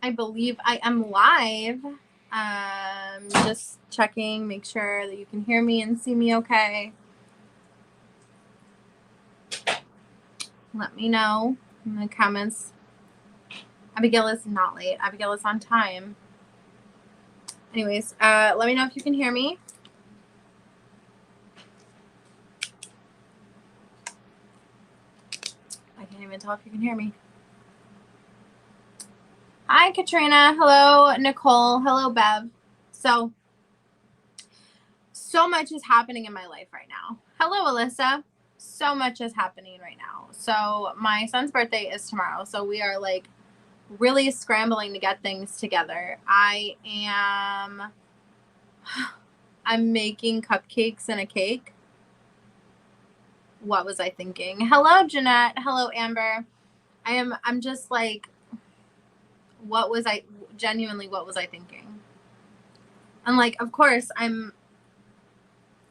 I believe I am live. Just checking, make sure that you can hear me and see me okay. Let me know in the comments. Abigail is not late. Abigail is on time. Anyways, let me know if you can hear me. I can't even tell if you can hear me. Hi, Katrina. Hello, Nicole. Hello, Bev. So much is happening in my life right now. Hello, Alyssa. So much is happening right now. So my son's birthday is tomorrow. So we are like really scrambling to get things together. I'm making cupcakes and a cake. What was I thinking? Hello, Jeanette. Hello, Amber. I'm just like, what was I thinking? And like, of course, I'm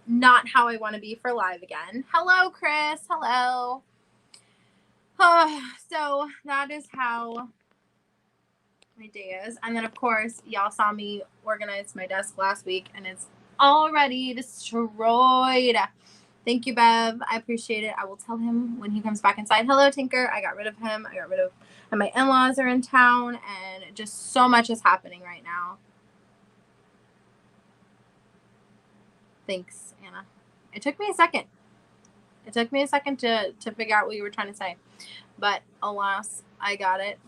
not how I want to be for live again. Hello, Chris. Hello. So that is how my day is. And then, of course, y'all saw me organize my desk last week, and it's already destroyed. Thank you, Bev. I appreciate it. I will tell him when he comes back inside. Hello, Tinker. I got rid of him. And my in-laws are in town, and just so much is happening right now. Thanks, Anna. It took me a second. It took me a second to figure out what you were trying to say, but alas, I got it.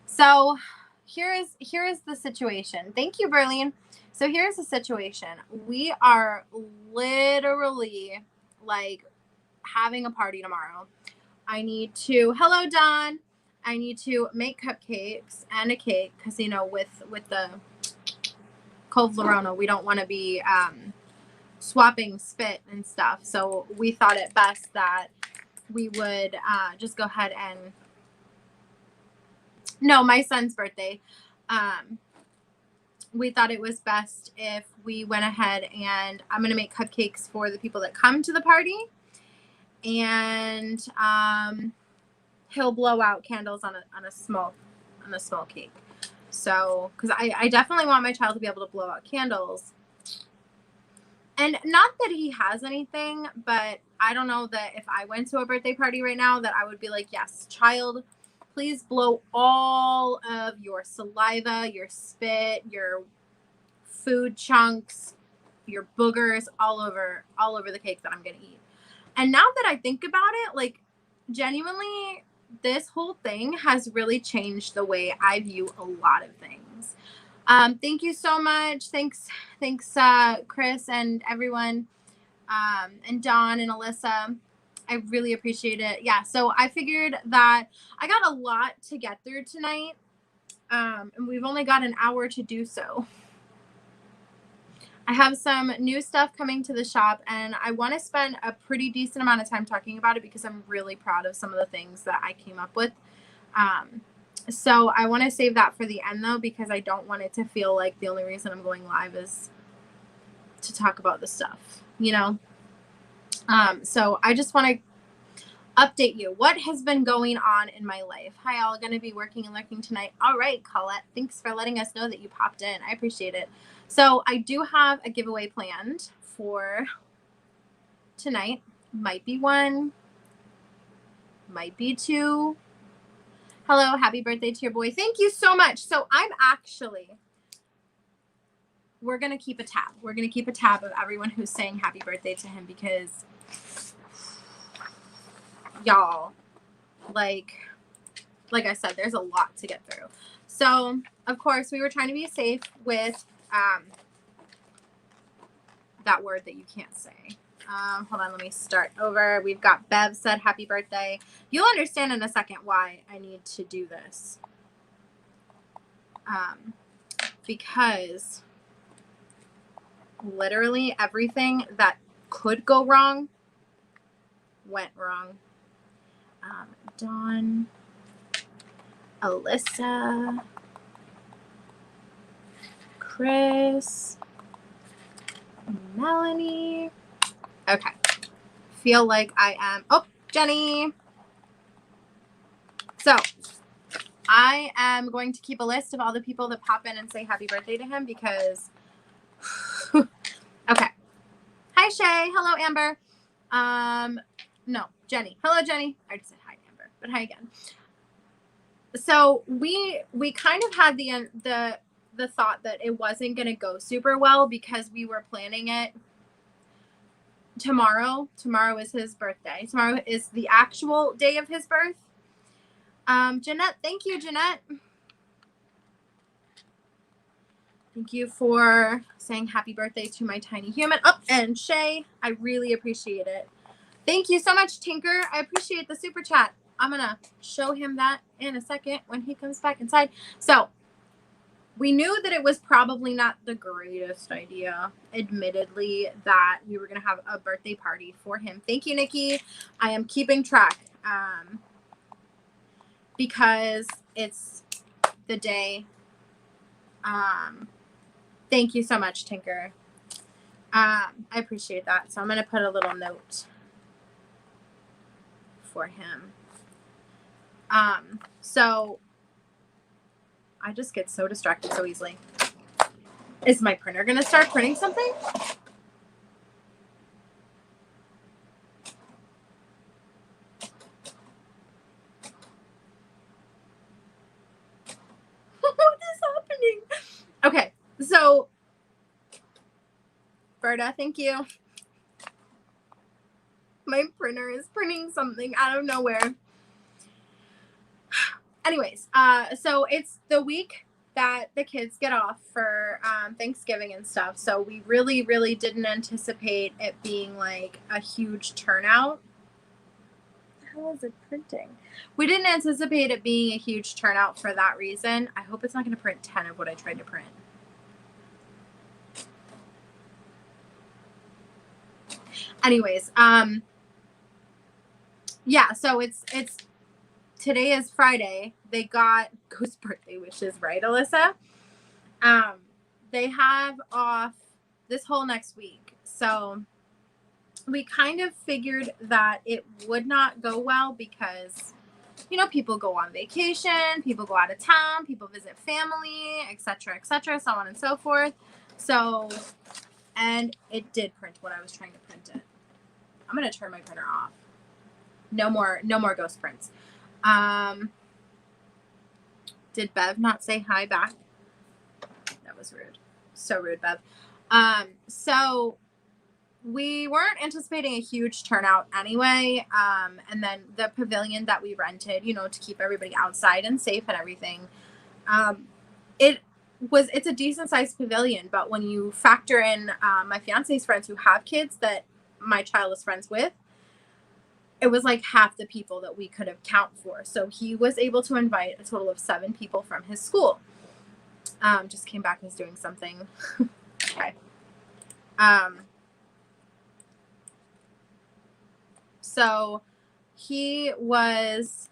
So here is the situation. Thank you, Berlin. So here's the situation. We are literally like having a party tomorrow. I need to, hello, Don. I need to make cupcakes and a cake because, you know, with the Cove Lorona, we don't want to be swapping spit and stuff. So we thought it best that we would just go ahead and, no, my son's birthday. We thought it was best if we went ahead and I'm going to make cupcakes for the people that come to the party. And he'll blow out candles on a small cake. So, because I definitely want my child to be able to blow out candles. And not that he has anything, but I don't know that if I went to a birthday party right now that I would be like, yes, child, please blow all of your saliva, your spit, your food chunks, your boogers all over the cake that I'm going to eat. And now that I think about it, like genuinely, this whole thing has really changed the way I view a lot of things. Thank you so much. Thanks, Chris and everyone, and Dawn and Alyssa. I really appreciate it. Yeah, so I figured that I got a lot to get through tonight, and we've only got an hour to do so. I have some new stuff coming to the shop, and I want to spend a pretty decent amount of time talking about it because I'm really proud of some of the things that I came up with. So I want to save that for the end, though, because I don't want it to feel like the only reason I'm going live is to talk about the stuff, you know? So I just want to update you. What has been going on in my life? Hi, all. Going to be working and lurking tonight. All right, Colette. Thanks for letting us know that you popped in. I appreciate it. So I do have a giveaway planned for tonight. Might be one. Might be two. Hello, happy birthday to your boy. Thank you so much. So we're going to keep a tab. We're going to keep a tab of everyone who's saying happy birthday to him because, y'all, like I said, there's a lot to get through. So, of course, we were trying to be safe with that word that you can't say. Hold on, let me start over. We've got Bev said happy birthday. You'll understand in a second why I need to do this. Because literally everything that could go wrong went wrong. Dawn, Alyssa, Chris, Melanie. Okay. Feel like I am. Oh, Jenny. So I am going to keep a list of all the people that pop in and say happy birthday to him because, okay. Hi, Shay. Hello, Amber. No, Jenny. Hello, Jenny. I just said hi, Amber, but hi again. So we kind of had the thought that it wasn't going to go super well because we were planning it tomorrow. Tomorrow is his birthday. Tomorrow is the actual day of his birth. Jeanette, thank you, Jeanette. Thank you for saying happy birthday to my tiny human. Oh, and Shay, I really appreciate it. Thank you so much, Tinker. I appreciate the super chat. I'm going to show him that in a second when he comes back inside. So we knew that it was probably not the greatest idea, admittedly, that we were going to have a birthday party for him. Thank you, Nikki. I am keeping track because it's the day. Thank you so much, Tinker. I appreciate that. So I'm going to put a little note for him. So I just get so distracted so easily. Is my printer going to start printing something? What is happening? Okay, so Berta, thank you. My printer is printing something out of nowhere. Anyways, so it's the week that the kids get off for Thanksgiving and stuff. So we really, really didn't anticipate it being like a huge turnout. How is it printing? We didn't anticipate it being a huge turnout for that reason. I hope it's not going to print 10 of what I tried to print. Anyways, yeah, so it's today is Friday. They got Ghost birthday wishes, right, Alyssa? They have off this whole next week. So we kind of figured that it would not go well because, you know, people go on vacation, people go out of town, people visit family, etc., so on and so forth. So, and it did print what I was trying to print it. I'm going to turn my printer off. No more ghost prints. Did Bev not say hi back? That was rude. So rude, Bev. So we weren't anticipating a huge turnout anyway. And then the pavilion that we rented, you know, to keep everybody outside and safe and everything. It's a decent sized pavilion, but when you factor in my fiance's friends who have kids that my child is friends with, it was like half the people that we could have count for. So he was able to invite a total of 7 people from his school. Just came back and was doing something. Okay. So he was,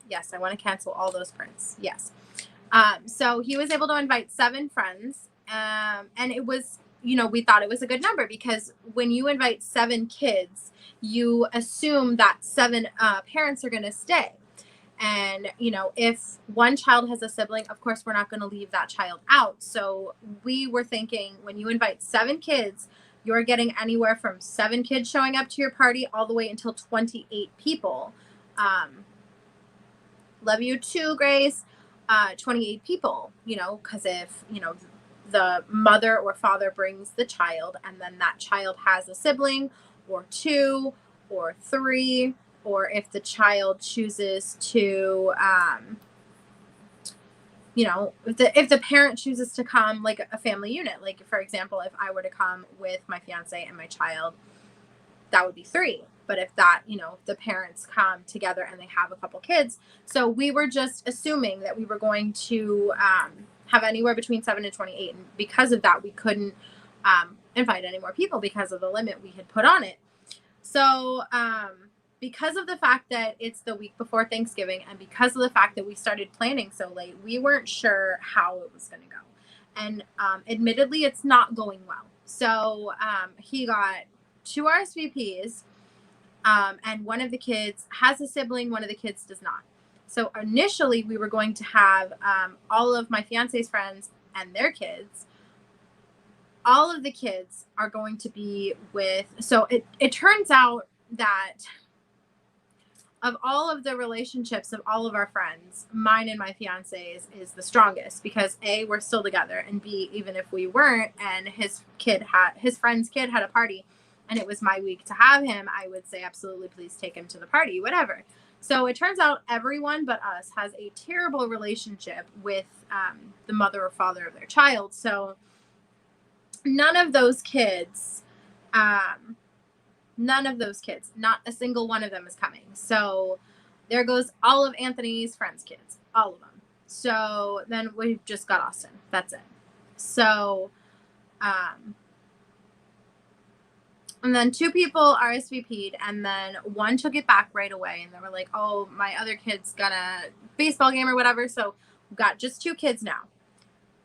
yes, I want to cancel all those prints. Yes. So he was able to invite 7 friends. And it was, you know, we thought it was a good number because when you invite 7 kids, you assume that 7 parents are going to stay. And, you know, if one child has a sibling, of course, we're not going to leave that child out. So we were thinking when you invite 7 kids, you're getting anywhere from 7 kids showing up to your party all the way until 28 people. Love you too, Grace. 28 people, you know, because if, you know, the mother or father brings the child and then that child has a sibling or 2 or 3, or if the child chooses to, you know, if the parent chooses to come, like a family unit, like for example, if I were to come with my fiance and my child, that would be 3. But if that, you know, the parents come together and they have a couple kids. So we were just assuming that we were going to have anywhere between 7 and 28. And because of that, we couldn't invite any more people because of the limit we had put on it. So because of the fact that it's the week before Thanksgiving and because of the fact that we started planning so late, we weren't sure how it was going to go. And admittedly, it's not going well. So he got 2 RSVPs. And one of the kids has a sibling, one of the kids does not. So initially we were going to have all of my fiance's friends and their kids. All of the kids are going to be with, so it turns out that of all of the relationships of all of our friends, mine and my fiance's is the strongest because A, we're still together, and B, even if we weren't and his friend's kid had a party and it was my week to have him, I would say absolutely, please take him to the party, whatever. So it turns out everyone but us has a terrible relationship with the mother or father of their child. So none of those kids, not a single one of them is coming. So there goes all of Anthony's friends' kids, all of them. So then we've just got Austin. That's it. So, and then 2 people RSVP'd, and then 1 took it back right away. And they were like, oh, my other kid's got a baseball game or whatever. So we've got just 2 kids now.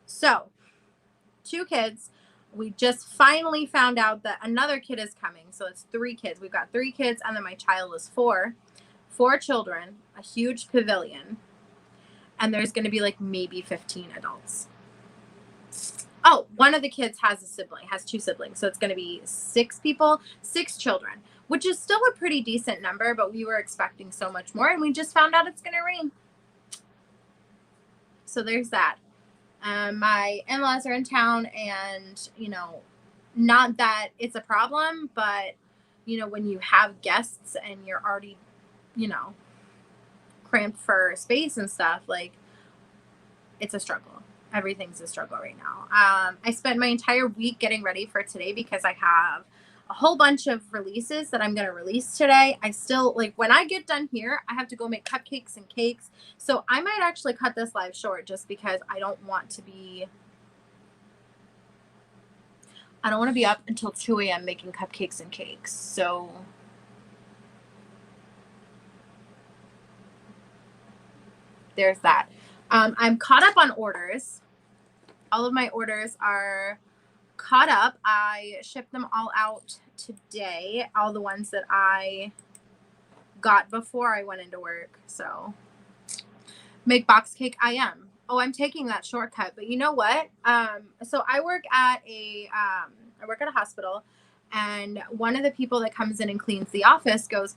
So 2 kids. We just finally found out that another kid is coming. So it's 3 kids. We've got 3 kids, and then my child is 4. 4 children, a huge pavilion, and there's going to be like maybe 15 adults. Oh, one of the kids has 2 siblings. So it's going to be 6 people, 6 children, which is still a pretty decent number, but we were expecting so much more, and we just found out it's going to rain. So there's that. My in-laws are in town, and, you know, not that it's a problem, but, you know, when you have guests and you're already, you know, cramped for space and stuff, like, it's a struggle. Everything's a struggle right now. I spent my entire week getting ready for today because I have a whole bunch of releases that I'm going to release today. I still, like, when I get done here, I have to go make cupcakes and cakes. So I might actually cut this live short just because I don't want to be up until 2 a.m. making cupcakes and cakes. So there's that. I'm caught up on orders. All of my orders are caught up. I shipped them all out today, all the ones that I got before I went into work. So make box cake I am. Oh, I'm taking that shortcut, but you know what? So I work at a hospital, and one of the people that comes in and cleans the office goes,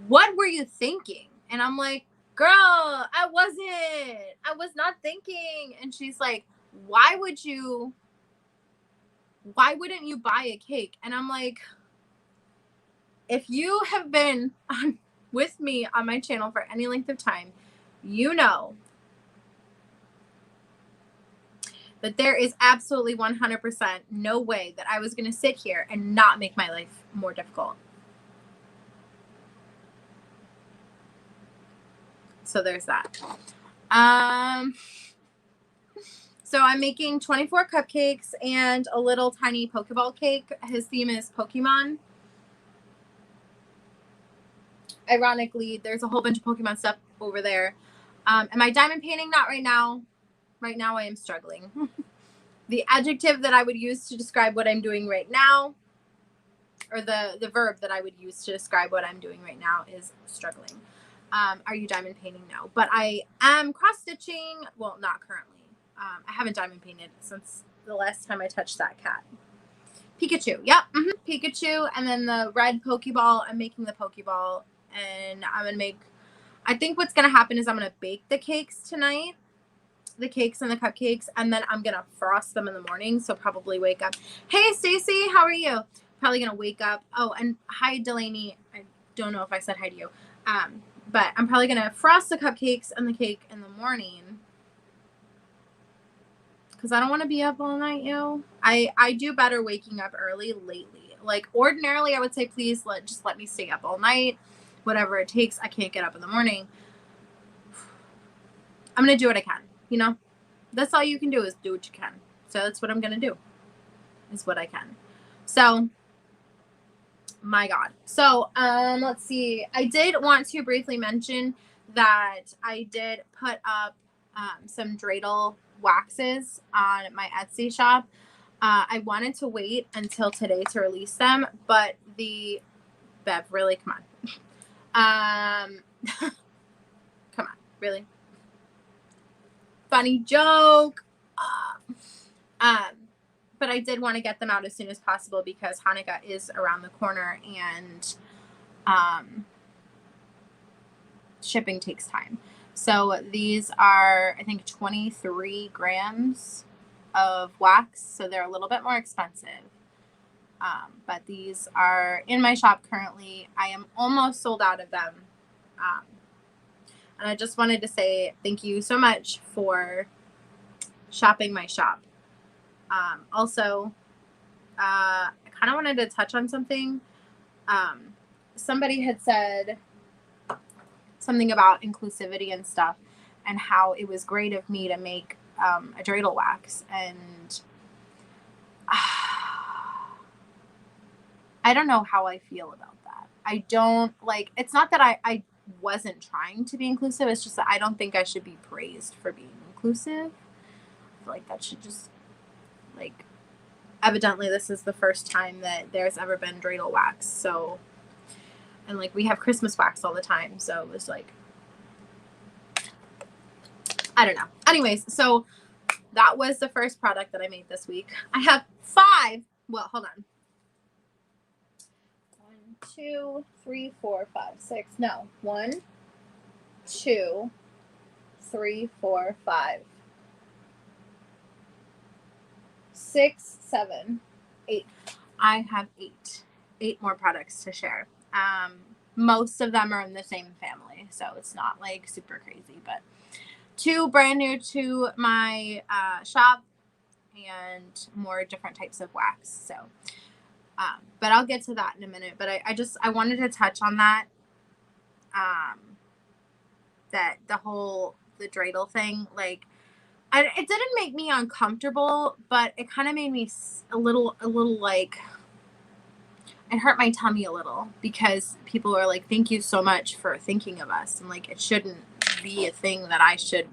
"What were you thinking?" And I'm like, "Girl, I was not thinking." And she's like, why wouldn't you buy a cake? And I'm like, if you have been with me on my channel for any length of time, you know that there is absolutely 100% no way that I was going to sit here and not make my life more difficult. So there's that. So I'm making 24 cupcakes and a little tiny Pokeball cake. His theme is Pokemon. Ironically, there's a whole bunch of Pokemon stuff over there. Am I diamond painting? Not right now. Right now I am struggling. The adjective that I would use to describe what I'm doing right now, or the verb that I would use to describe what I'm doing right now, is struggling. Are you diamond painting? No. But I am cross-stitching. Well, not currently. I haven't diamond painted since the last time I touched that cat. Pikachu. Yep. Pikachu. And then the red Pokeball. I'm making the Pokeball. And I'm going to make... I think what's going to happen is I'm going to bake the cakes tonight. The cakes and the cupcakes. And then I'm going to frost them in the morning. So probably wake up. Hey, Stacy. How are you? Probably going to wake up. Oh, and hi, Delaney. I don't know if I said hi to you. But I'm probably going to frost the cupcakes and the cake in the morning. Because I don't want to be up all night, yo. I do better waking up early lately. Like, ordinarily, I would say, please, just let me stay up all night. Whatever it takes. I can't get up in the morning. I'm going to do what I can, you know? That's all you can do is do what you can. So that's what I'm going to do. Is what I can. So, my God. So, let's see. I did want to briefly mention that I did put up some Dreidel Waxes on my Etsy shop. I wanted to wait until today to release them, but the Bev, really, come on. Come on. Really? Funny joke. But I did want to get them out as soon as possible because Hanukkah is around the corner, and shipping takes time. So these are, I think, 23 grams of wax, so they're a little bit more expensive. But these are in my shop currently. I am almost sold out of them. And I just wanted to say thank you so much for shopping my shop. Also, I kind of wanted to touch on something. Somebody had said something about inclusivity and stuff, and how it was great of me to make a Dreidel wax. And I don't know how I feel about that. I don't like, it's not that I wasn't trying to be inclusive. It's just that I don't think I should be praised for being inclusive. I feel like that should just, like, evidently this is the first time that there's ever been Dreidel wax. So, and like we have Christmas wax all the time. So it was like, I don't know. Anyways, so that was the first product that I made this week. I have 5. Well, hold on. 1, 2, 3, 4, 5, 6. No. 1, 2, 3, 4, 5, 6, 7, 8. I have 8 more products to share. Most of them are in the same family, so it's not like super crazy, but 2 brand new to my shop, and more different types of wax. So, but I'll get to that in a minute. But I wanted to touch on that, that the dreidel thing, like, it didn't make me uncomfortable, but it kind of made me a little like, it hurt my tummy a little, because people are like, thank you so much for thinking of us. And like, it shouldn't be a thing that I should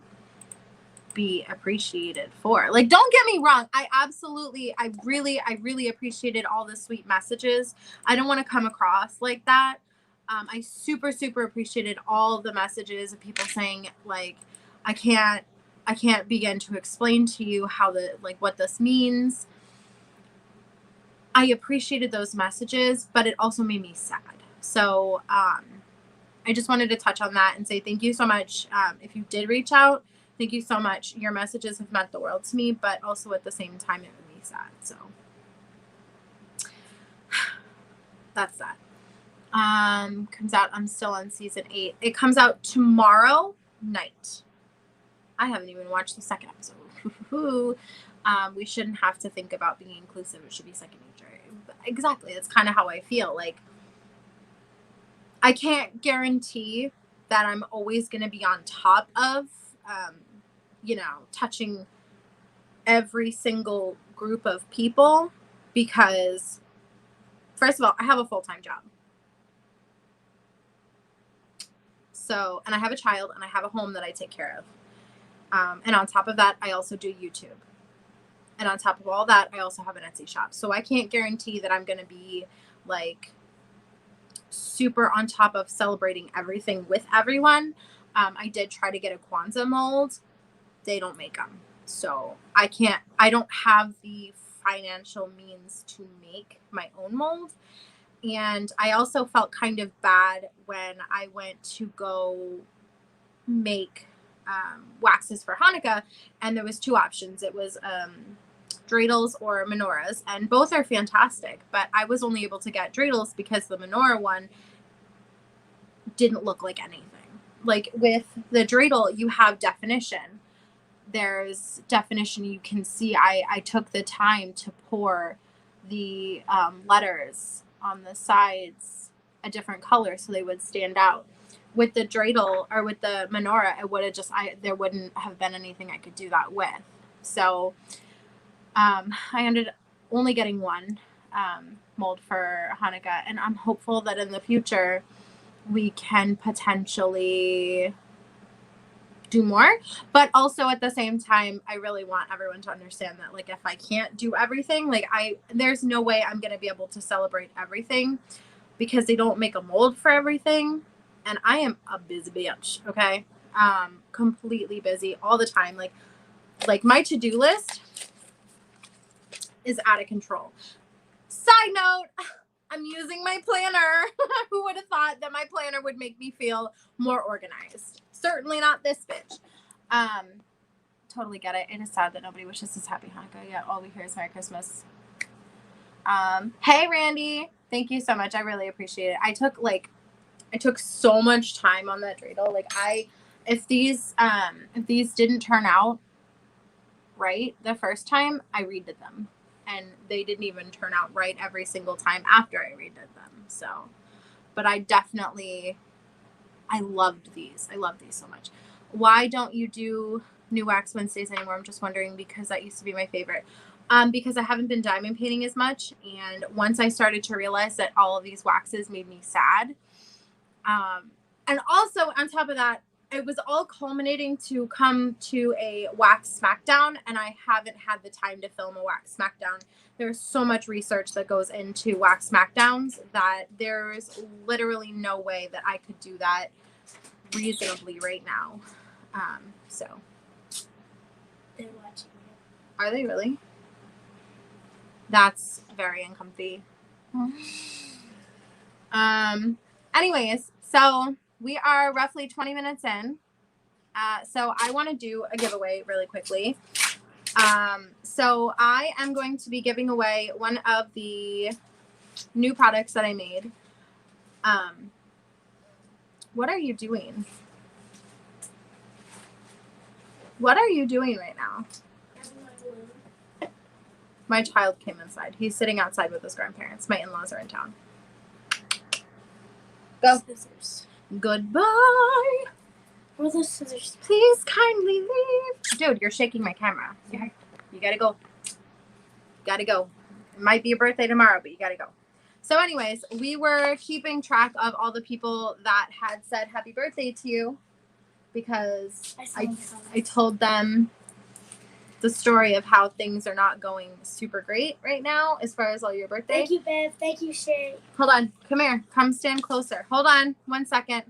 be appreciated for. Like, don't get me wrong. I really appreciated all the sweet messages. I don't want to come across like that. I super appreciated all the messages of people saying, like, I can't begin to explain to you how what this means. I appreciated those messages, but it also made me sad. So I just wanted to touch on that and say thank you so much. If you did reach out, thank you so much. Your messages have meant the world to me, but also at the same time, it made me sad. So that's that. Comes out, I'm still on season 8. It comes out tomorrow night. I haven't even watched the second episode. We shouldn't have to think about being inclusive. It should be second nature. Exactly. That's kind of how I feel. Like, I can't guarantee that I'm always going to be on top of, touching every single group of people, because first of all, I have a full-time job. So, and I have a child, and I have a home that I take care of. And on top of that, I also do YouTube. And on top of all that, I also have an Etsy shop. So I can't guarantee that I'm going to be like super on top of celebrating everything with everyone. I did try to get a Kwanzaa mold. They don't make them. So I don't have the financial means to make my own mold. And I also felt kind of bad when I went to go make waxes for Hanukkah, and there was 2 options. It was dreidels or menorahs, and both are fantastic, but I was only able to get dreidels because the menorah one didn't look like anything. Like, with the dreidel, you have definition. There's definition. You can see I took the time to pour the letters on the sides a different color so they would stand out. With the dreidel, or with the menorah, it would have there wouldn't have been anything I could do that with. So I ended only getting 1 mold for Hanukkah, and I'm hopeful that in the future we can potentially do more. But also at the same time, I really want everyone to understand that, like, if I can't do everything, like, there's no way I'm going to be able to celebrate everything, because they don't make a mold for everything. And I am a busy bitch, okay? completely busy all the time. Like my to-do list is out of control. Side note, I'm using my planner. Who would have thought that my planner would make me feel more organized? Certainly not this bitch. Totally get it. It is sad that nobody wishes us happy Hanukkah. Yeah, all we hear is Merry Christmas. Hey Randy, thank you so much. I really appreciate it. I took so much time on that dreidel. Like if these didn't turn out right the first time, I redid them. And they didn't even turn out right every single time after I redid them. So, but I loved these. I love these so much. Why don't you do New Wax Wednesdays anymore? I'm just wondering, because that used to be my favorite. Because I haven't been diamond painting as much. And once I started to realize that all of these waxes made me sad. And also on top of that, it was all culminating to come to a wax smackdown, and I haven't had the time to film a wax smackdown. There's so much research that goes into wax smackdowns that there's literally no way that I could do that reasonably right now. So They're watching it. Are they really? That's very uncomfy. Anyways, so we are roughly 20 minutes in. So I want to do a giveaway really quickly. So I am going to be giving away one of the new products that I made. What are you doing? What are you doing right now? My child came inside. He's sitting outside with his grandparents. My in-laws are in town. Go. Scissors. Goodbye. Where are those scissors? Please kindly leave. Dude, you're shaking my camera. You gotta go. Gotta go. It might be your birthday tomorrow, but you gotta go. So anyways, we were keeping track of all the people that had said happy birthday to you, because I told them the story of how things are not going super great right now as far as all your birthday. Thank you, Bev. Thank you, Shay. Hold on. Come here. Come stand closer. Hold on 1 second.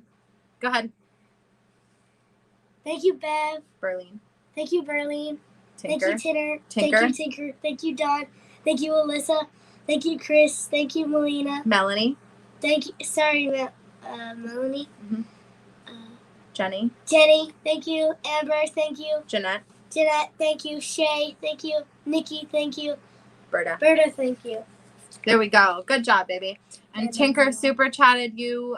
Go ahead. Thank you, Bev. Berlin. Thank you, Berlin. Tinker. Thank you, Tinker. Tinker. Thank you, Tinker. Thank you, Don. Thank you, Alyssa. Thank you, Chris. Thank you, Melina. Melanie. Thank you. Sorry, Melanie. Mm-hmm. Jenny. Jenny. Thank you. Amber. Thank you. Jeanette. Jeanette. Thank you. Shay. Thank you. Nikki. Thank you. Berta. Berta. Thank you. There we go. Good job, baby. And Tinker super chatted you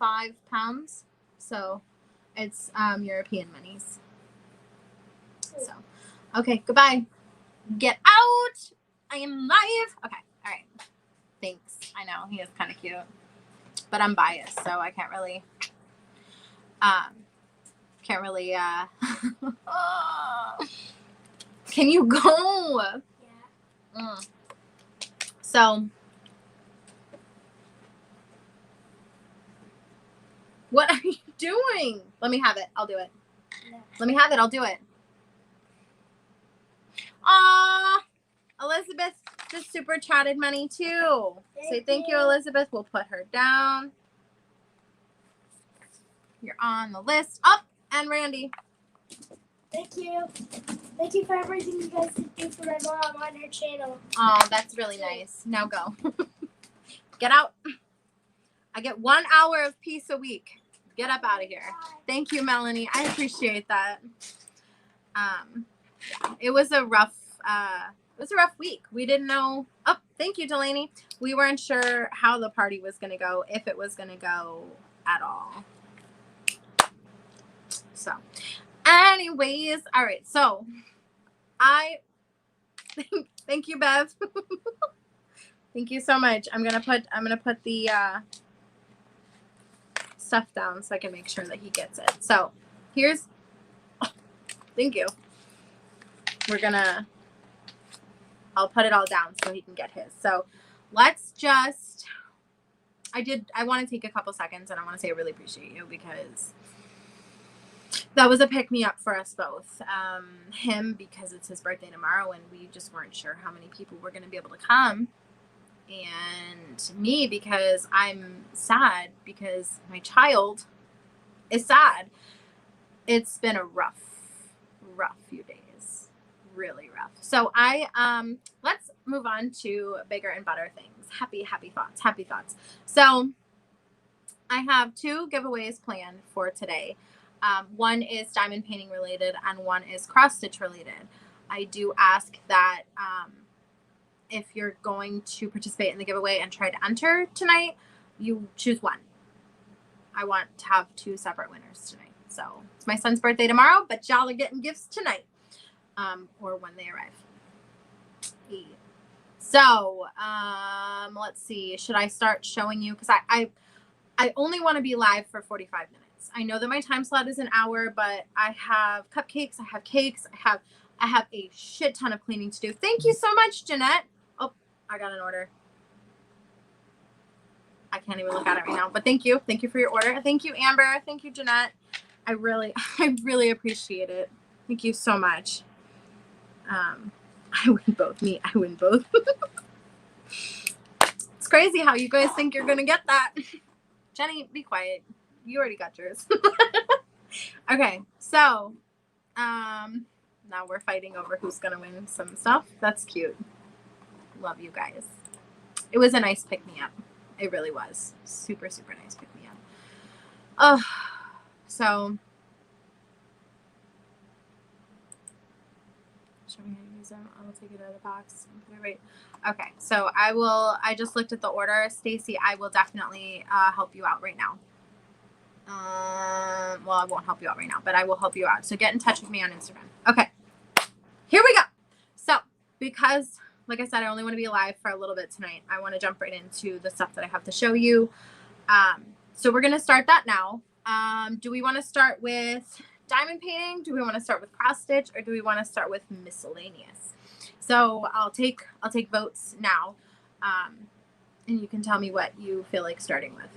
£5. So it's European monies. So okay, goodbye. Get out. I am live. Okay, all right. Thanks. I know he is kind of cute, but I'm biased, so I can't really Can you go? Yeah. So what are you doing? Let me have it. I'll do it. No. Let me have it. I'll do it. Aw, Elizabeth just super chatted money too. Say thank you, Elizabeth. We'll put her down. You're on the list. Up and Randy. Thank you. Thank you for everything you guys do for my mom on her channel. Oh, that's really nice. Now go. Get out. I get 1 hour of peace a week. Get up out of here. Thank you, Melanie. I appreciate that. It was a rough week. We didn't know. Oh, thank you, Delaney. We weren't sure how the party was going to go, if it was going to go at all. So, anyways, all right. So, thank you, Bev. Thank you so much. I'm gonna put the stuff down so I can make sure that he gets it. So, here's. Oh, thank you. I'll put it all down so he can get his. So let's just, I want to take a couple seconds and I want to say I really appreciate you, because that was a pick me up for us both. Him, because it's his birthday tomorrow and we just weren't sure how many people were going to be able to come. And me, because I'm sad because my child is sad. it's been a rough few days. Really rough. So let's move on to bigger and better things. Happy thoughts. So I have 2 giveaways planned for today. One is diamond painting related and one is cross stitch related. I do ask that if you're going to participate in the giveaway and try to enter tonight, you choose one. I want to have 2 separate winners tonight. So it's my son's birthday tomorrow, but y'all are getting gifts tonight, or when they arrive. So let's see. Should I start showing you? Because I only want to be live for 45 minutes. I know that my time slot is an hour, but I have cupcakes, I have cakes, I have a shit ton of cleaning to do. Thank you so much, Jeanette. Oh, I got an order. I can't even look at it right now, but thank you. Thank you for your order. Thank you, Amber. Thank you, Jeanette. I really appreciate it. Thank you so much. I win both. I win both. It's crazy how you guys think you're going to get that. Jenny, be quiet. You already got yours. Okay, so now we're fighting over who's going to win some stuff. That's cute. Love you guys. It was a nice pick-me-up. It really was. Super nice pick-me-up. Oh, so show me how to use them. I'll take it out of the box. Right. Okay, so I just looked at the order. Stacy, I will definitely help you out right now. Well, I won't help you out right now, but I will help you out. So get in touch with me on Instagram. Okay, here we go. So because, like I said, I only want to be live for a little bit tonight, I want to jump right into the stuff that I have to show you. So we're going to start that now. Do we want to start with diamond painting? Do we want to start with cross stitch, or do we want to start with miscellaneous? So I'll take votes now, and you can tell me what you feel like starting with.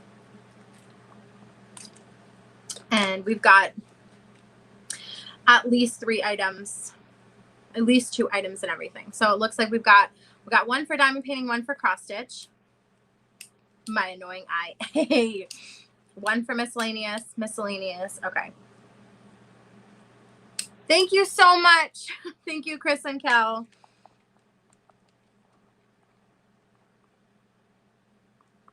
And we've got at least 3 items, at least 2 items and everything. So it looks like we've got one for diamond painting, one for cross stitch. My annoying eye. Hey. One for miscellaneous. Okay. Thank you so much. Thank you, Chris and Kel.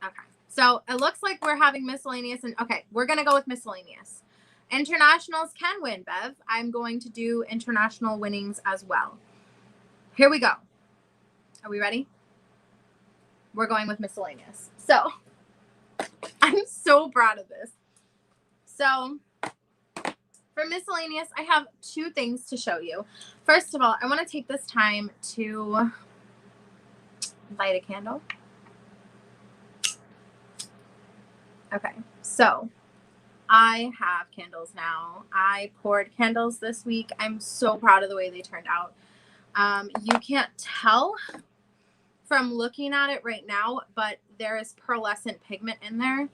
Okay. So it looks like we're having miscellaneous, and okay, we're going to go with miscellaneous. Internationals can win, Bev. I'm going to do international winnings as well. Here we go. Are we ready? We're going with miscellaneous. So I'm so proud of this. So for miscellaneous, I have 2 things to show you. First of all, I want to take this time to light a candle. Okay, so I have candles now. I poured candles this week. I'm so proud of the way they turned out. You can't tell from looking at it right now, but there is pearlescent pigment in there.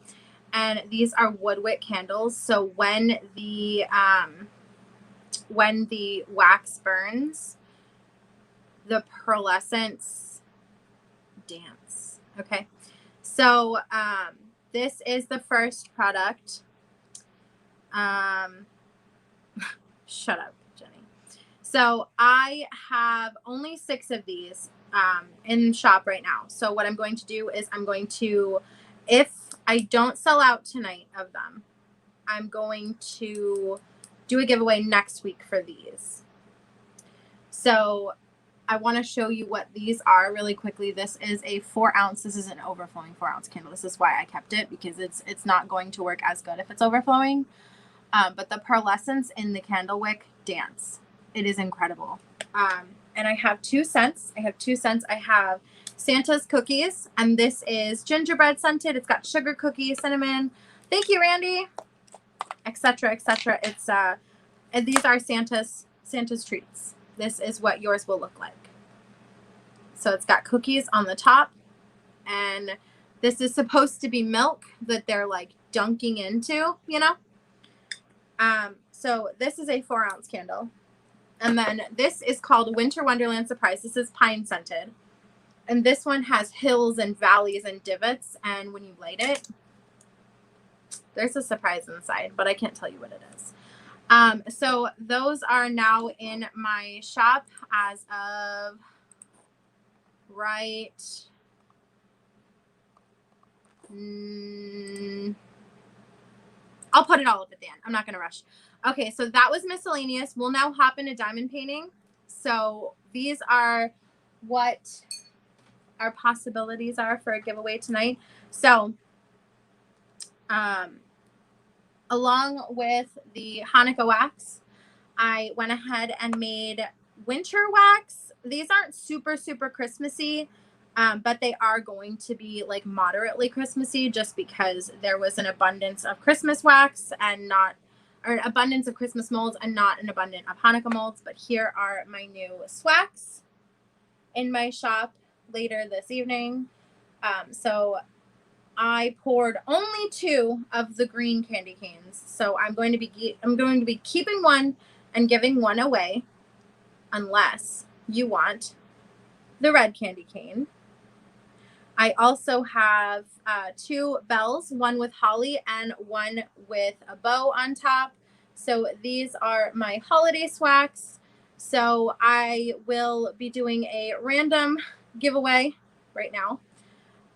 And these are wood-wick candles. So when the wax burns, the pearlescents dance. Okay. So this is the first product. Shut up, Jenny. So I have only 6 of these in shop right now. So what I'm going to do is I'm going to, if I don't sell out tonight of them, I'm going to do a giveaway next week for these. So I want to show you what these are really quickly. This is a 4 ounce. This is an overflowing 4 ounce candle. This is why I kept it, because it's not going to work as good if it's overflowing. But the pearlescence in the candle wick dance. It is incredible. And I have 2 scents. I have Santa's cookies, and this is gingerbread scented. It's got sugar cookie, cinnamon. Thank you, Randy. Etc. etc. It's and these are Santa's treats. This is what yours will look like. So it's got cookies on the top, and this is supposed to be milk that they're like dunking into, you know. So this is a 4 ounce candle. And then this is called Winter Wonderland Surprise. This is pine scented. And this one has hills and valleys and divots. And when you light it, there's a surprise inside, but I can't tell you what it is. So those are now in my shop as of right. I'll put it all up at the end. I'm not going to rush. Okay, so that was miscellaneous. We'll now hop into diamond painting. So these are what our possibilities are for a giveaway tonight. So along with the Hanukkah wax, I went ahead and made winter wax. These aren't super, super Christmassy, but they are going to be like moderately Christmassy just because there was an abundance of Christmas wax and not, or an abundance of Christmas molds and not an abundance of Hanukkah molds. But here are my new swax in my shop later this evening. So I poured only 2 of the green candy canes. So I'm going to be keeping one and giving one away unless you want the red candy cane. I also have 2 bells, one with holly and one with a bow on top. So these are my holiday swax. So I will be doing a random giveaway right now.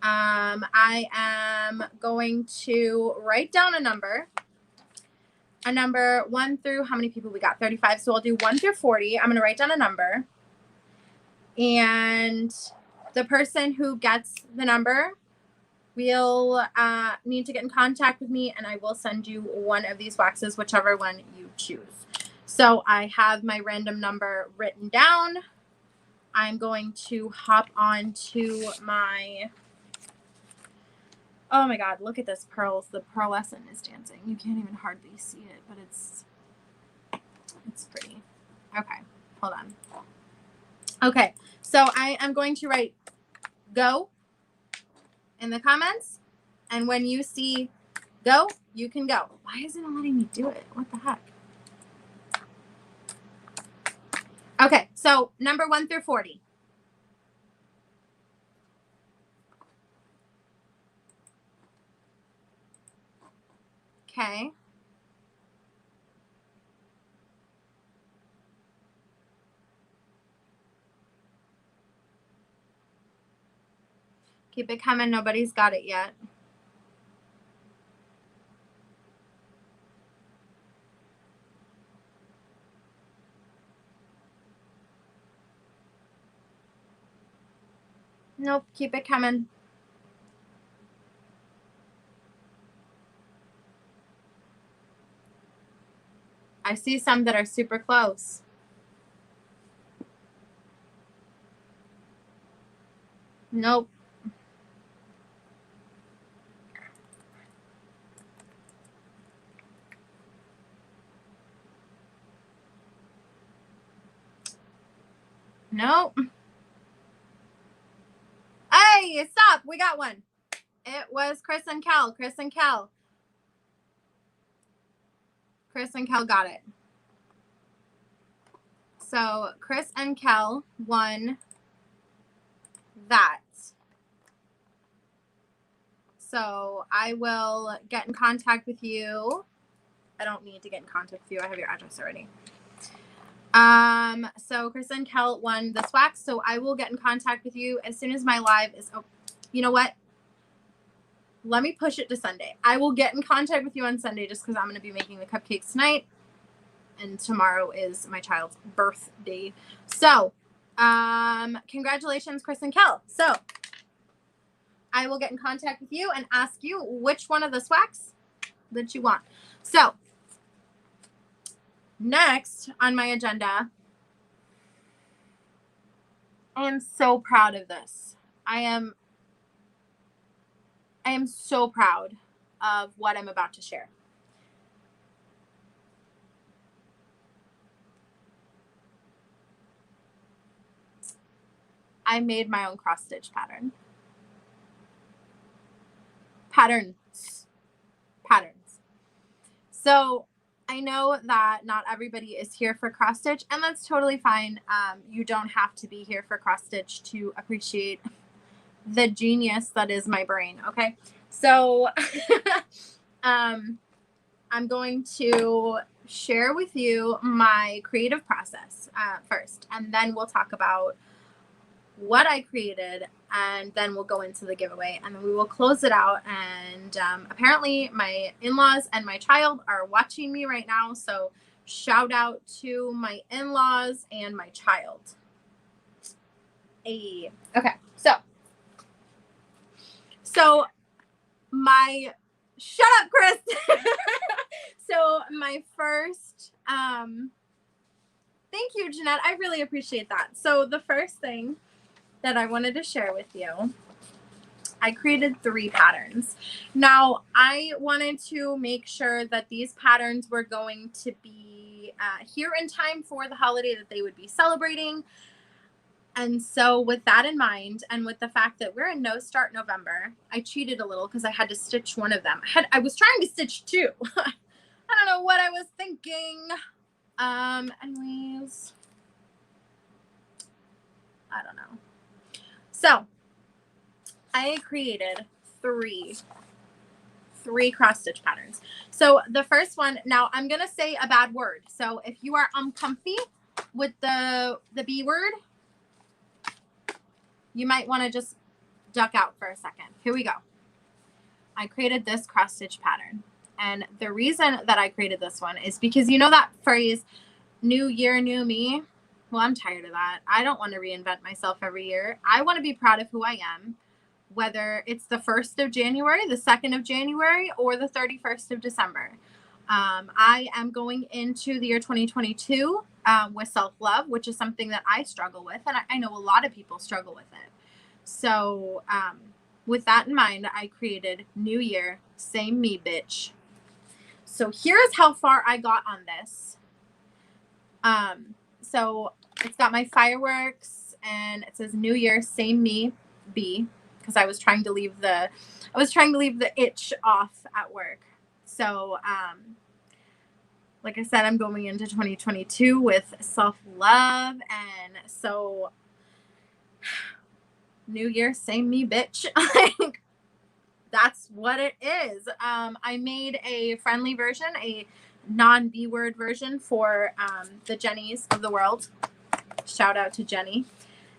I am going to write down a number 1 through, how many people we got? 35. So I'll do 1 through 40. I'm going to write down a number, and the person who gets the number will need to get in contact with me, and I will send you one of these waxes, whichever one you choose. So I have my random number written down. I'm going to hop on to my, oh my God, look at this pearls. The pearlescent is dancing. You can't even hardly see it, but it's pretty. Okay, hold on. Okay, so I am going to write go in the comments, and when you see go, you can go. Why isn't it letting me do it? What the heck? Okay, so number 1 through 40. Okay. Keep it coming. Nobody's got it yet. Nope. Keep it coming. I see some that are super close. Nope. Nope. Hey, stop. We got one. It was Chris and Kel. Chris and Kel got it. So Chris and Kel won that. So I will get in contact with you. I don't need to get in contact with you. I have your address already. So Chris and Kel won this wax. So I will get in contact with you as soon as my live is open. You know what? Let me push it to Sunday. I will get in contact with you on Sunday just because I'm going to be making the cupcakes tonight. And tomorrow is my child's birthday. So, congratulations, Chris and Kel. So, I will get in contact with you and ask you which one of the swax that you want. So, next on my agenda, I am so proud of this. I am so proud of what I'm about to share. I made my own cross stitch pattern. Patterns. So I know that not everybody is here for cross stitch, and that's totally fine. You don't have to be here for cross stitch to appreciate the genius that is my brain. Okay. So, I'm going to share with you my creative process first, and then we'll talk about what I created, and then we'll go into the giveaway, and then we will close it out. And apparently my in-laws and my child are watching me right now, so shout out to my in-laws and my child. Hey. Okay, so my, shut up, Chris. So my first, thank you, Jeanette. I really appreciate that. So the first thing that I wanted to share with you, I created 3 patterns. Now, I wanted to make sure that these patterns were going to be here in time for the holiday that they would be celebrating. And so with that in mind, and with the fact that we're in No Start November, I cheated a little because I had to stitch one of them. I was trying to stitch 2. I don't know what I was thinking. Anyways, I don't know. So I created 3 cross stitch patterns. So the first one, now I'm going to say a bad word. So if you are uncomfy with the B word, you might want to just duck out for a second. Here we go. I created this cross stitch pattern. And the reason that I created this one is because you know that phrase, new year, new me? Well, I'm tired of that. I don't want to reinvent myself every year. I want to be proud of who I am, whether it's the 1st of January, the 2nd of January, or the 31st of December. I am going into the year 2022 with self-love, which is something that I struggle with, and I know a lot of people struggle with it. So with that in mind, I created New Year, Same Me, Bitch. So here's how far I got on this. So it's got my fireworks, and it says New Year, Same Me, B, because I was trying to leave the itch off at work. So like I said, I'm going into 2022 with self-love, and so New Year, Same Me, Bitch. Like, that's what it is. I made a friendly version, a non-B word version for the Jennies of the world. Shout out to Jenny.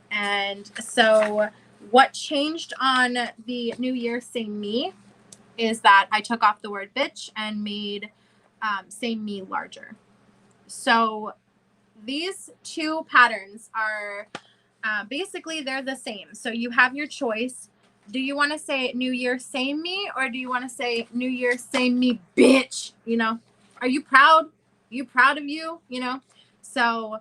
And so what changed on the New Year, Same Me is that I took off the word bitch and made Same Me larger. So these 2 patterns are basically, they're the same. So you have your choice. Do you want to say New Year, Same Me, or do you want to say New Year, Same Me, Bitch? You know, are you proud? Are you proud of you? You know, so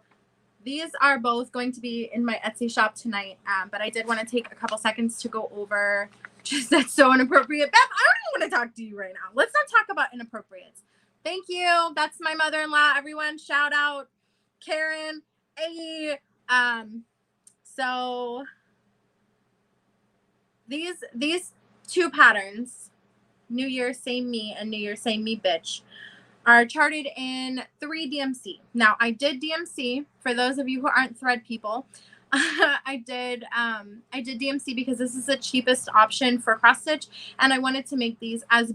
these are both going to be in my Etsy shop tonight. But I did want to take a couple seconds to go over. Just, that's so inappropriate. Beth, I don't even want to talk to you right now. Let's not talk about inappropriates. Thank you. That's my mother-in-law. Everyone, shout out Karen. Hey. So these 2 patterns, New Year, Same Me, and New Year, Same Me, Bitch, are charted in 3 DMC. Now, I did DMC. For those of you who aren't thread people, I did DMC because this is the cheapest option for cross stitch, and I wanted to make these as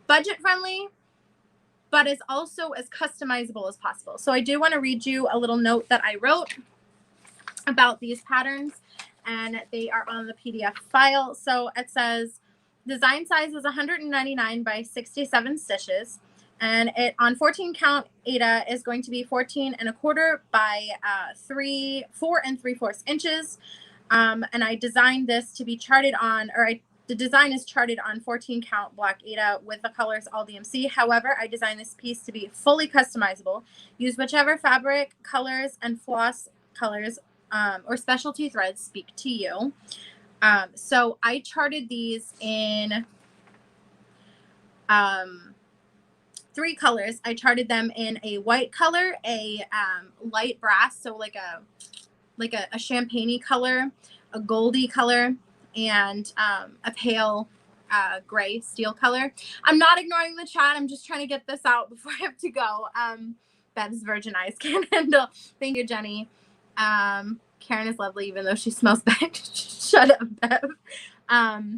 budget friendly, but as also as customizable as possible. So I do want to read you a little note that I wrote about these patterns, and they are on the PDF file. So it says design size is 199 by 67 stitches, and it on 14 count Aida is going to be 14 1/4 by 4 3/4 inches. And I designed this to be charted on, the design is charted on 14 count block Aida with the colors all DMC. However, I designed this piece to be fully customizable. Use whichever fabric, colors, and floss colors or specialty threads speak to you. So I charted these in 3 colors. I charted them in a white color, a light brass, so like a champagne-y color, a goldy color, and a pale gray steel color. I'm not ignoring the chat. I'm just trying to get this out before I have to go. Bev's virgin eyes can't handle. Thank you, Jenny. Karen is lovely, even though she smells bad. Shut up, Bev.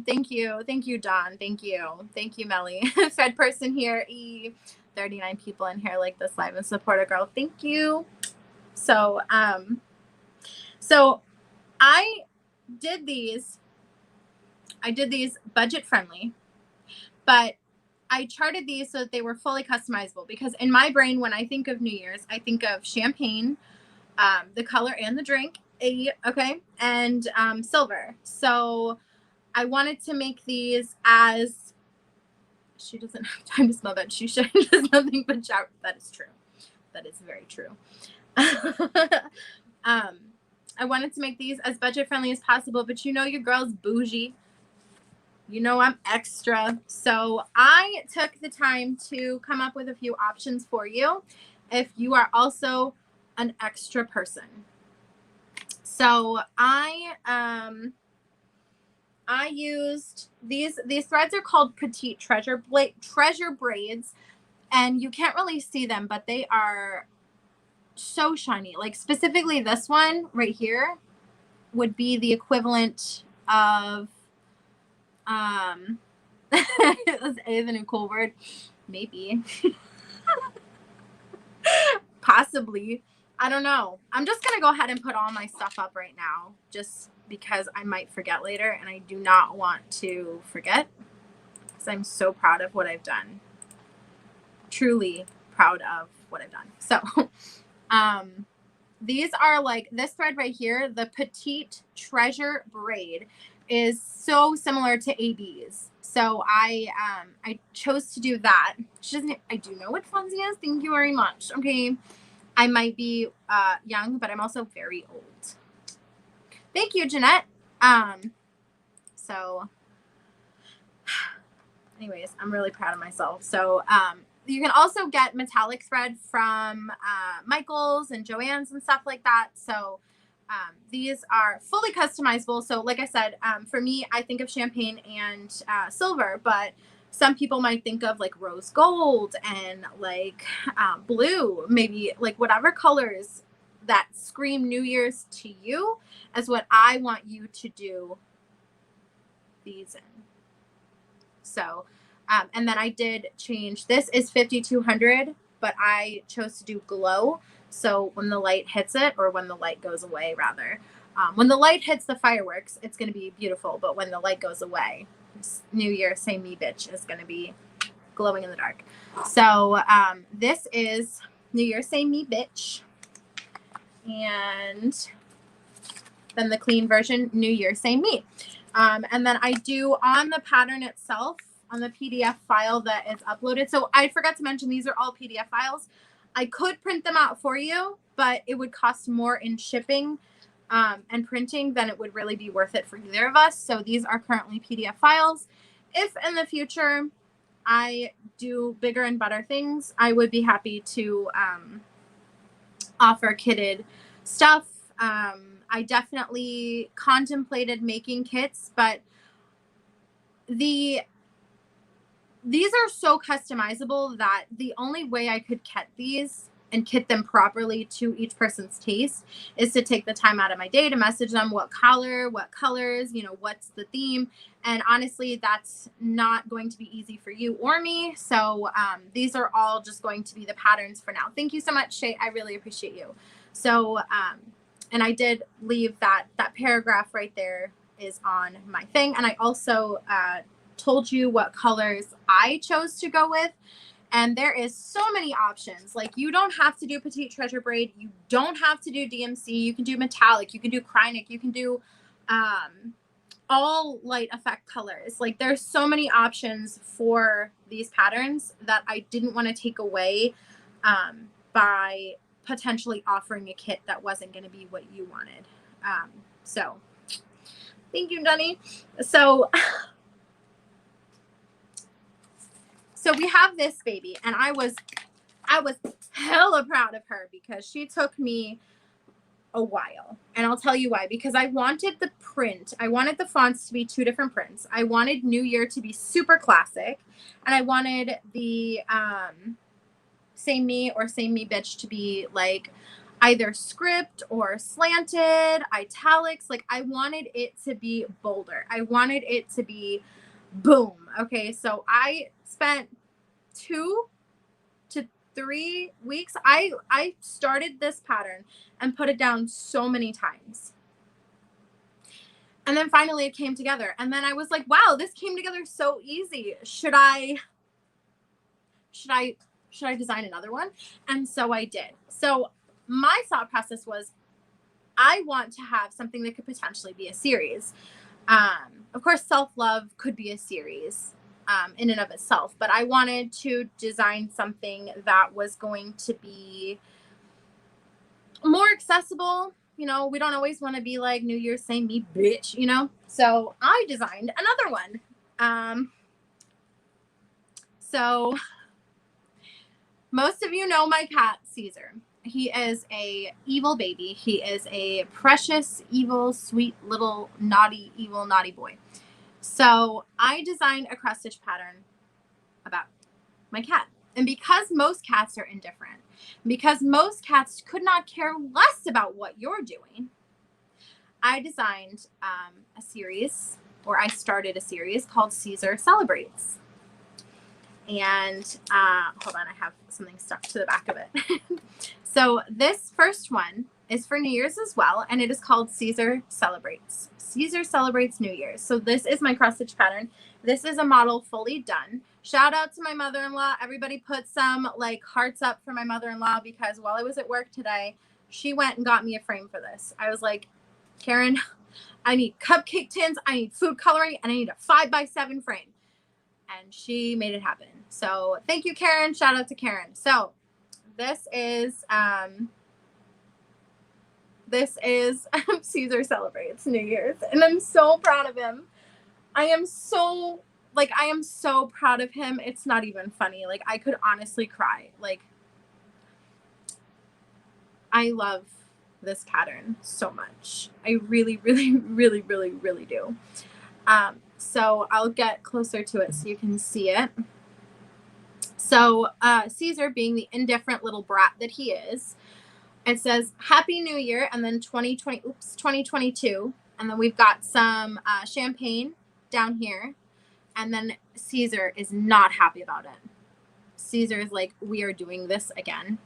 Thank you, Dawn. Thank you, Melly. Thread person here. 39 people in here like this live and support a girl. Thank you. So, so I did these budget friendly, but I charted these so that they were fully customizable, because in my brain, when I think of New Year's, I think of champagne, the color and the drink, okay, and silver. So I wanted to make these as, she doesn't have time to smell that. She should does nothing but shower. That is true. That is very true. I wanted to make these as budget friendly as possible, but you know your girl's bougie. You know I'm extra. So I took the time to come up with a few options for you if you are also an extra person. So I used these threads are called petite treasure braids, and you can't really see them, but they are so shiny. Like specifically this one right here would be the equivalent of is A the new cool word? Maybe. Possibly. I don't know. I'm just gonna go ahead and put all my stuff up right now, just because I might forget later, and I do not want to forget, because I'm so proud of what I've done. Truly proud of what I've done. So these are like this thread right here, the petite treasure braid, is so similar to AB's. So I chose to do that. She doesn't, I do know what Fonzie is. Thank you very much. Okay. I might be young, but I'm also very old. Thank you, Jeanette. So anyways, I'm really proud of myself. So you can also get metallic thread from Michael's and Joann's and stuff like that. So these are fully customizable. So like I said, for me, I think of champagne and silver, but some people might think of like rose gold and like blue, maybe like whatever colors that scream New Year's to you is what I want you to do these in. So, and then I did change, this is 5200, but I chose to do glow. So when the light hits it, or when the light goes away rather, when the light hits the fireworks, it's going to be beautiful. But when the light goes away, New Year, same me bitch, is going to be glowing in the dark. So this is New Year, same me bitch. And then the clean version, New Year, same me. And then I do on the pattern itself, on the PDF file that is uploaded. So I forgot to mention, these are all PDF files. I could print them out for you, but it would cost more in shipping and printing than it would really be worth it for either of us. So these are currently PDF files. If in the future I do bigger and better things, I would be happy to offer kitted stuff. I definitely contemplated making kits, but these are so customizable that the only way I could kit these and kit them properly to each person's taste is to take the time out of my day to message them what color, what colors, you know, what's the theme. And honestly, that's not going to be easy for you or me. So these are all just going to be the patterns for now. Thank you so much, Shay. I really appreciate you. So, and I did leave that paragraph right there is on my thing. And I also told you what colors I chose to go with. And there is so many options. Like, you don't have to do petite treasure braid. You don't have to do DMC. You can do metallic. You can do Krynic. You can do all light effect colors. Like, there's so many options for these patterns that I didn't want to take away by potentially offering a kit that wasn't going to be what you wanted. So thank you, Jenny. So we have this baby, and I was hella proud of her because she took me a while. And I'll tell you why. Because I wanted the print. I wanted the fonts to be two different prints. I wanted New Year to be super classic, and I wanted the Same Me or Same Me Bitch to be like either script or slanted, italics. Like, I wanted it to be bolder. I wanted it to be boom. Okay, so I spent two 3 weeks. I started this pattern and put it down so many times. And then finally it came together. And then I was like, wow, this came together so easy. Should I design another one? And so I did. So my thought process was, I want to have something that could potentially be a series. Of course, self-love could be a series in and of itself, but I wanted to design something that was going to be more accessible. You know, we don't always want to be like New Year's saying me bitch, you know? So I designed another one. So most of you know my cat, Caesar. He is a evil baby. He is a precious, evil, sweet, little, naughty, evil, naughty boy. So I designed a cross stitch pattern about my cat. And because most cats are indifferent, because most cats could not care less about what you're doing, I designed a series, or I started a series called Caesar Celebrates. And hold on, I have something stuck to the back of it. So this first one is for New Year's as well, and it is called Caesar Celebrates. Caesar Celebrates New Year's. So this is my cross stitch pattern. This is a model fully done. Shout out to my mother-in-law. Everybody put some like hearts up for my mother-in-law, because while I was at work today, she went and got me a frame for this. I was like, Karen, I need cupcake tins, I need food coloring, and I need a 5x7 frame. And she made it happen. So thank you, Karen. Shout out to Karen. So this is Caesar Celebrates New Year's, and I'm so proud of him. I am so proud of him. It's not even funny. Like, I could honestly cry. Like, I love this pattern so much. I really, really, really, really, really do. So I'll get closer to it so you can see it. So Caesar, being the indifferent little brat that he is, it says Happy New Year, and then 2022. And then we've got some champagne down here. And then Caesar is not happy about it. Caesar is like, we are doing this again.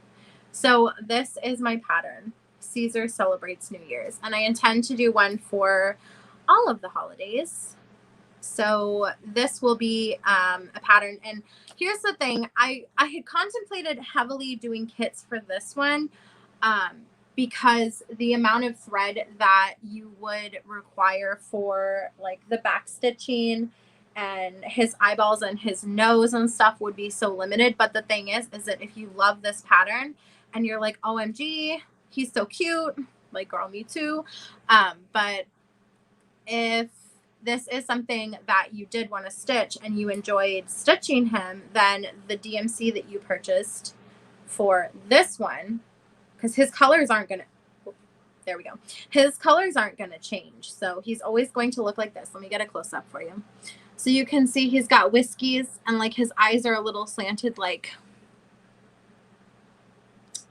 So this is my pattern. Caesar Celebrates New Year's. And I intend to do one for all of the holidays. So this will be a pattern. And here's the thing. I had contemplated heavily doing kits for this one because the amount of thread that you would require for like the back stitching and his eyeballs and his nose and stuff would be so limited. But the thing is that if you love this pattern and you're like, OMG, he's so cute, like, girl, me too. But if this is something that you did want to stitch and you enjoyed stitching him, then the DMC that you purchased for this one, because his colors aren't going to, there we go. His colors aren't going to change. So he's always going to look like this. Let me get a close up for you. So you can see he's got whiskies and like his eyes are a little slanted, like,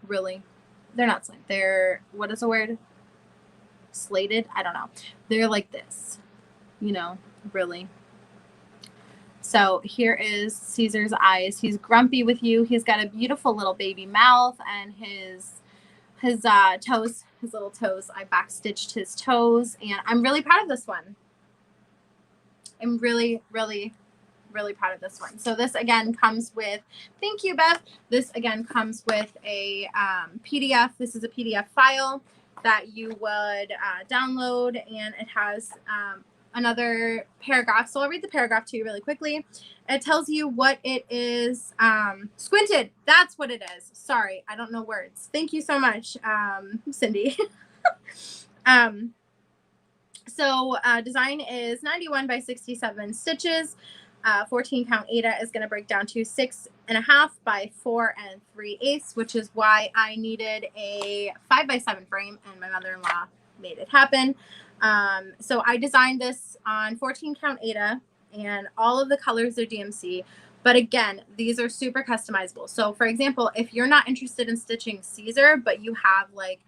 really, they're not slanted. They're, what is the word? Slated? I don't know. They're like this, you know, really. So here is Caesar's eyes. He's grumpy with you. He's got a beautiful little baby mouth, and his toes, his little toes. I backstitched his toes, and I'm really proud of this one. I'm really, really, really proud of this one. So this again comes with, thank you, Beth. This again comes with a PDF. This is a PDF file that you would download, and it has another paragraph. So I'll read the paragraph to you really quickly. It tells you what it is. Squinted. That's what it is. Sorry, I don't know words. Thank you so much, Cindy. So design is 91 by 67 stitches. 14 count Aida is going to break down to 6.5 by 4 3/8, which is why I needed a 5x7 frame, and my mother-in-law made it happen. So I designed this on 14 count Aida, and all of the colors are DMC. But again, these are super customizable. So for example, if you're not interested in stitching Caesar, but you have like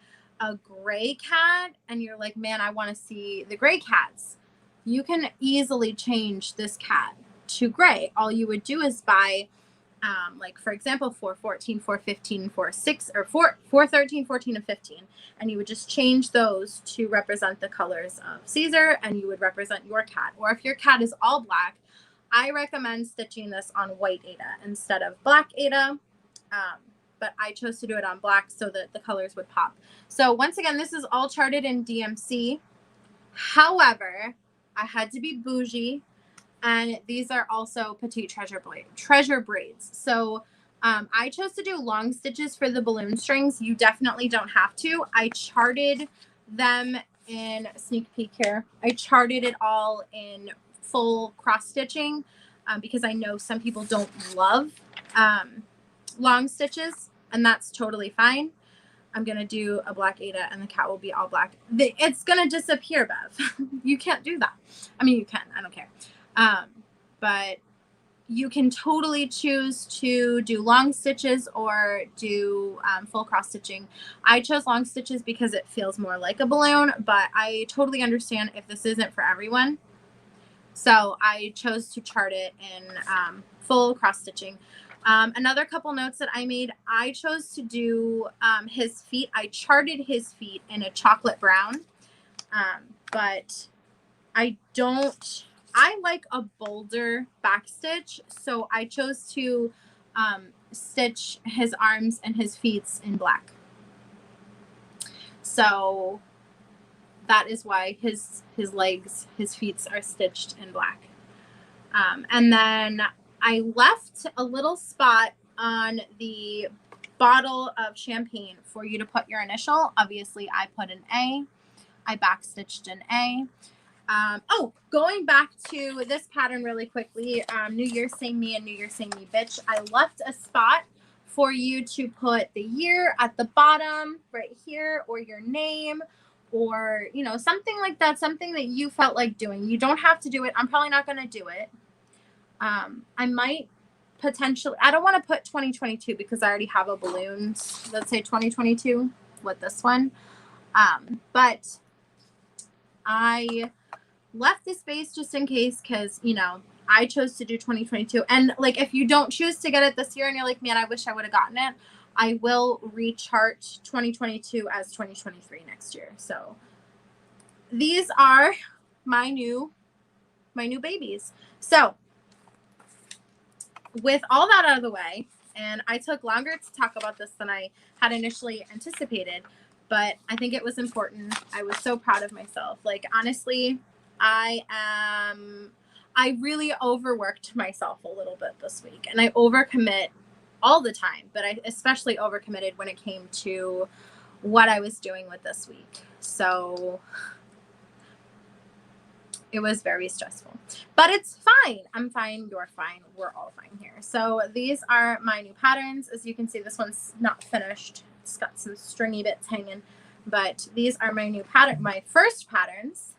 a gray cat and you're like, man, I want to see the gray cats, you can easily change this cat to gray. All you would do is buy like for example, 414, 415, 46, or 413, 14, and 15. And you would just change those to represent the colors of Caesar, and you would represent your cat. Or if your cat is all black, I recommend stitching this on white Aida instead of black Aida. But I chose to do it on black so that the colors would pop. So once again, this is all charted in DMC. However, I had to be bougie. And these are also petite treasure braids. So I chose to do long stitches for the balloon strings. You definitely don't have to. I charted them in, sneak peek here, I charted it all in full cross stitching because I know some people don't love long stitches, and that's totally fine. I'm going to do a black Aida and the cat will be all black. It's going to disappear, Bev. You can't do that. I mean, you can. I don't care. But you can totally choose to do long stitches or do full cross stitching. I chose long stitches because it feels more like a balloon, but I totally understand if this isn't for everyone. So I chose to chart it in full cross stitching. Another couple notes that I made, I chose to do his feet. I charted his feet in a chocolate brown, but I like a bolder back stitch, so I chose to stitch his arms and his feet in black. So that is why his legs, his feet are stitched in black. And then I left a little spot on the bottle of champagne for you to put your initial. Obviously, I put an A. I backstitched an A. Oh, going back to this pattern really quickly, New Year, Same Me, and New Year, Same Me, Bitch. I left a spot for you to put the year at the bottom right here, or your name, or, you know, something like that, something that you felt like doing. You don't have to do it. I'm probably not going to do it. I might potentially, I don't want to put 2022 because I already have a balloon. Let's say 2022 with this one. But I left the space just in case, because, you know, I chose to do 2022. And like, if you don't choose to get it this year and you're like, man, I wish I would have gotten it, I will rechart 2022 as 2023 next year. So these are my new babies. So with all that out of the way, and I took longer to talk about this than I had initially anticipated, but I think it was important. I was so proud of myself. Like, honestly, I really overworked myself a little bit this week, and I overcommit all the time, but I especially overcommitted when it came to what I was doing with this week. So it was very stressful, but it's fine. I'm fine. You're fine. We're all fine here. So these are my new patterns. As you can see, this one's not finished. It's got some stringy bits hanging, but these are my new pattern, my first patterns.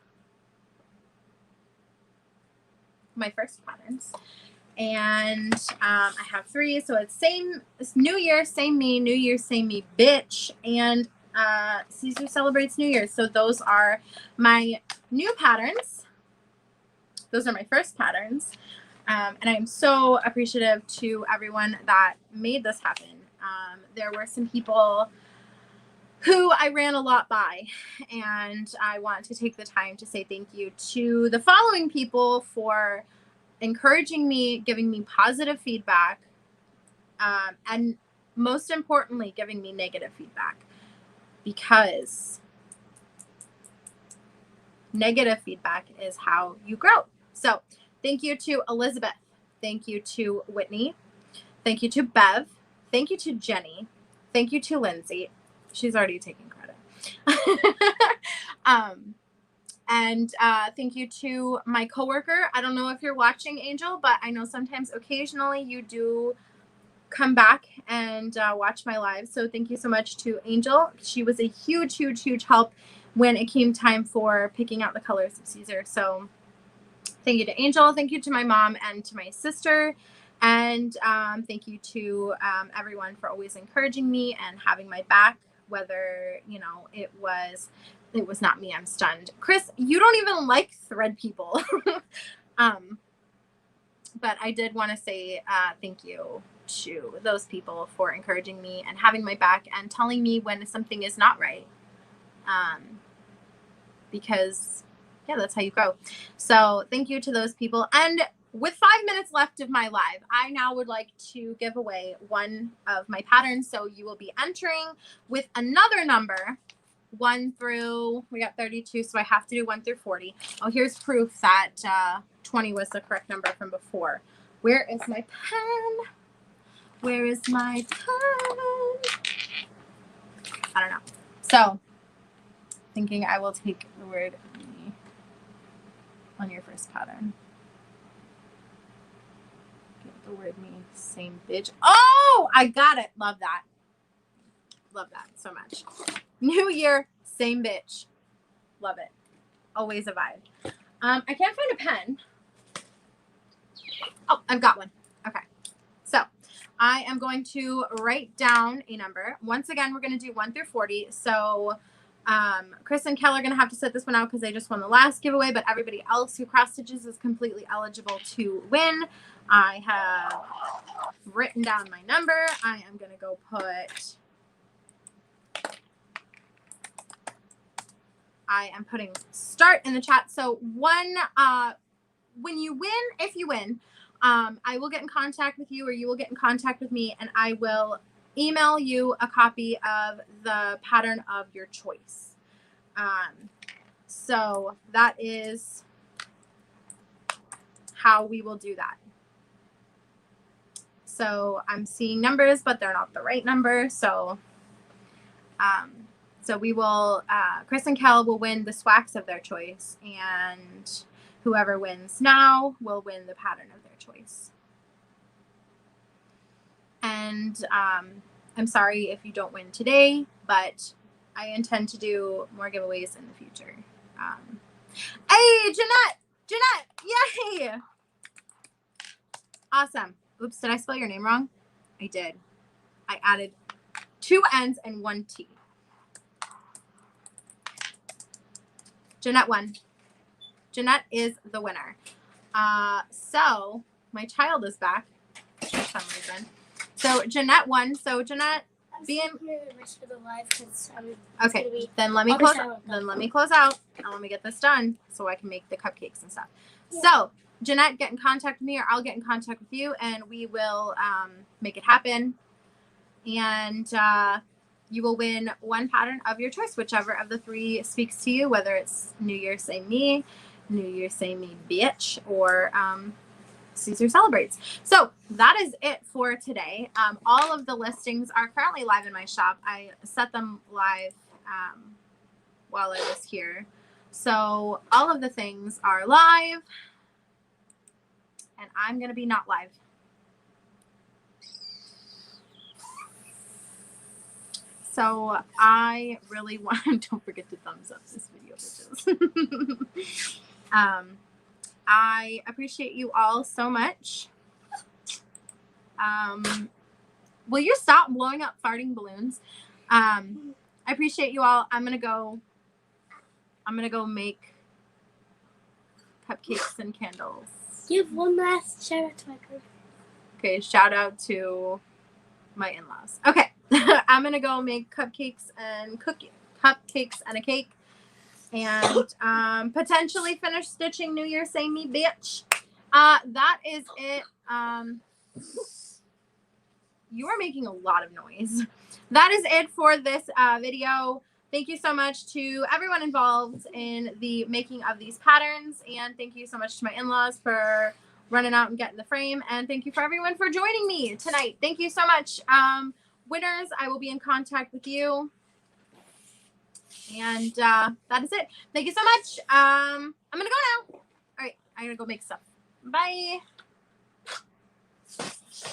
And I have 3, so it's New Year, Same Me, New Year, Same Me, Bitch, and Caesar Celebrates New Year. So those are my new patterns. Those are my first patterns. And I'm so appreciative to everyone that made this happen. There were some people who I ran a lot by, and I want to take the time to say thank you to the following people for encouraging me, giving me positive feedback, and most importantly, giving me negative feedback, because negative feedback is how you grow. So thank you to Elizabeth. Thank you to Whitney. Thank you to Bev. Thank you to Jenny. Thank you to Lindsay. She's already taking credit. And thank you to my coworker. I don't know if you're watching, Angel, but I know sometimes occasionally you do come back and watch my live. So thank you so much to Angel. She was a huge, huge, huge help when it came time for picking out the colors of Caesar. So thank you to Angel. Thank you to my mom and to my sister. And thank you to everyone for always encouraging me and having my back, whether, you know, it was not me. I'm stunned. Chris, you don't even like thread people. But I did want to say thank you to those people for encouraging me and having my back and telling me when something is not right. Because yeah, that's how you grow. So thank you to those people. And with 5 minutes left of my live, I now would like to give away one of my patterns. So you will be entering with another number, 1 through, we got 32, so I have to do 1 through 40. Oh, here's proof that 20 was the correct number from before. Where is my pen? Where is my pen? I don't know. So, thinking I will take the word me on your first pattern. Get the word me, same bitch. Oh, I got it. Love that. Love that so much. New year, same bitch. Love it. Always a vibe. I can't find a pen. Oh, I've got one. Okay. So I am going to write down a number. Once again, we're going to do 1 through 40. So Chris and Kel are going to have to set this one out because they just won the last giveaway, but everybody else who cross stitches is completely eligible to win. I have written down my number. I am going to go put, I am putting start in the chat. So when you win, if you win, I will get in contact with you or you will get in contact with me and I will email you a copy of the pattern of your choice. So that is how we will do that. So I'm seeing numbers, but they're not the right number. So, so we will, Chris and Kel will win the swax of their choice, and whoever wins now will win the pattern of their choice. And I'm sorry if you don't win today, but I intend to do more giveaways in the future. Hey, Jeanette, yay! Awesome. Oops, did I spell your name wrong? I did. I added 2 N's and 1 T. Jeanette won. Jeanette is the winner. So my child is back for some reason. So Jeanette won. So Jeanette, the rest of the live because okay. Then let me close. Then let me close out and let me get this done so I can make the cupcakes and stuff. Yeah. So Jeanette, get in contact with me, or I'll get in contact with you, and we will make it happen. And you will win one pattern of your choice, whichever of the 3 speaks to you, whether it's New Year, Say Me, New Year, Say Me, Bitch, or Caesar Celebrates. So that is it for today. All of the listings are currently live in my shop. I set them live while I was here. So all of the things are live, and I'm going to be not live. So I really want, don't forget to thumbs up this video, bitches. I appreciate you all so much. Will you stop blowing up farting balloons? I appreciate you all. I'm gonna go make cupcakes and candles. Give one last shout out to my group. Okay, shout out to my in-laws. Okay. I'm gonna go make cupcakes and a cake, and potentially finish stitching New Year Say Me Bitch. That is it. You are making a lot of noise. That is it for this video. Thank you so much to everyone involved in the making of these patterns, and thank you so much to my in-laws for running out and getting the frame, and thank you for everyone for joining me tonight. Thank you so much. Winners, I will be in contact with you. And that is it. Thank you so much. I'm going to go now. All right. I'm going to go make stuff. Bye.